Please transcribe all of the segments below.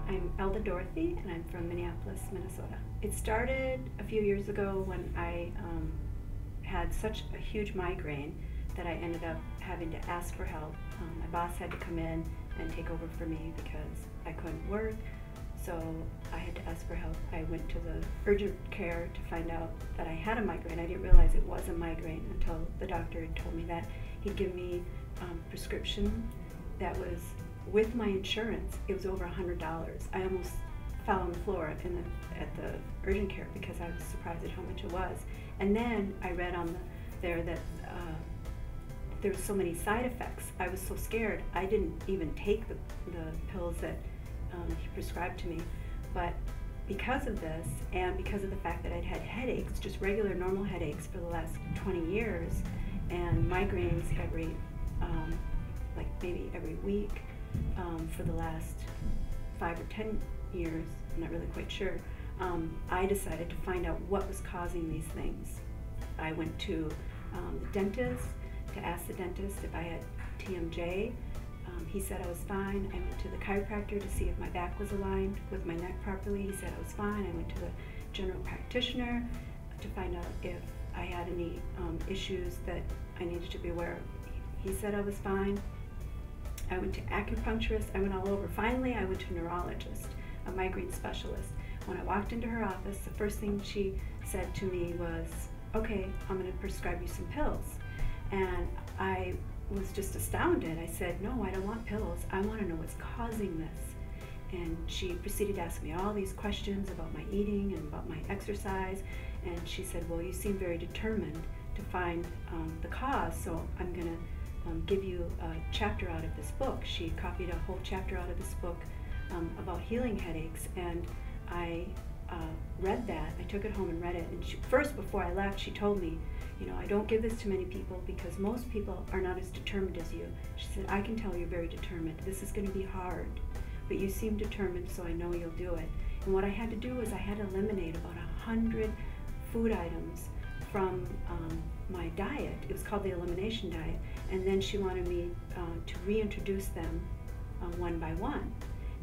I'm Elda Dorothy, and I'm from Minneapolis, Minnesota. It started a few years ago when I had such a huge migraine that I ended up having to ask for help. My boss had to come in and take over for me because I couldn't work, so I had to ask for help. I went to the urgent care to find out that I had a migraine. I didn't realize it was a migraine until the doctor had told me that. He'd give me prescription that was with my insurance. It was over $100. I almost fell on the floor at the urgent care because I was surprised at how much it was. And then I read on there that there were so many side effects. I was so scared. I didn't even take the pills that he prescribed to me. But because of this, and because of the fact that I'd had headaches, just regular normal headaches for the last 20 years, and migraines every like maybe every week for the last 5 or 10 years, I'm not really quite sure, I decided to find out what was causing these things. I went to the dentist to ask the dentist if I had TMJ. He said I was fine. I went to the chiropractor to see if my back was aligned with my neck properly. He said I was fine. I went to the general practitioner to find out if I had any issues that I needed to be aware of. He said I was fine. I went to acupuncturist. I went all over. Finally, I went to a neurologist, a migraine specialist. When I walked into her office, the first thing she said to me was, "Okay, I'm going to prescribe you some pills." And I was just astounded. I said, "No, I don't want pills. I want to know what's causing this." And she proceeded to ask me all these questions about my eating and about my exercise. And she said, "Well, you seem very determined to find the cause, so I'm going to give you a chapter out of this book." She copied a whole chapter out of this book about healing headaches, and I read that. I took it home and read it, and first, before I left, she told me, "You know, I don't give this to many people because most people are not as determined as you." She said, "I can tell you're very determined. This is going to be hard, but you seem determined, so I know you'll do it." And what I had to do was I had to eliminate about 100 food items from my diet. It was called the Elimination diet, and then she wanted me to reintroduce them one by one.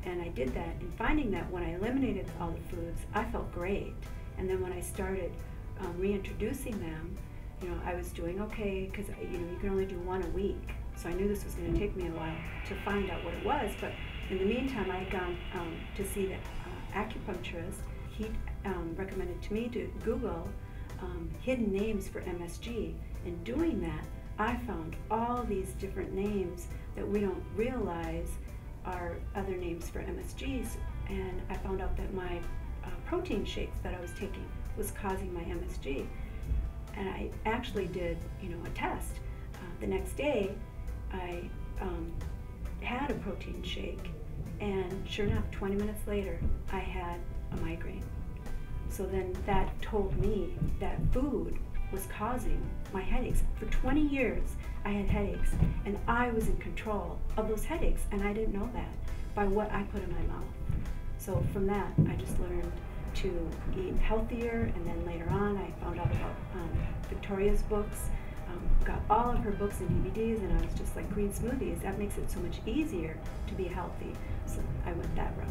And I did that, and finding that when I eliminated all the foods, I felt great. And then when I started reintroducing them, you know, I was doing okay, because you know, you can only do one a week. So I knew this was going to take me a while to find out what it was. But in the meantime, I had gone to see the acupuncturist. He recommended to me to Google hidden names for MSG. In doing that, I found all these different names that we don't realize are other names for MSGs, and I found out that my protein shakes that I was taking was causing my MSG. And I actually did, you know, a test. The next day, I had a protein shake, and sure enough, 20 minutes later, I had a migraine. So then that told me that food was causing my headaches. For 20 years, I had headaches, and I was in control of those headaches, and I didn't know that by what I put in my mouth. So from that, I just learned to eat healthier, and then later on, I found out about Victoria's books, got all of her books and DVDs, and I was just like, green smoothies, that makes it so much easier to be healthy. So I went that route.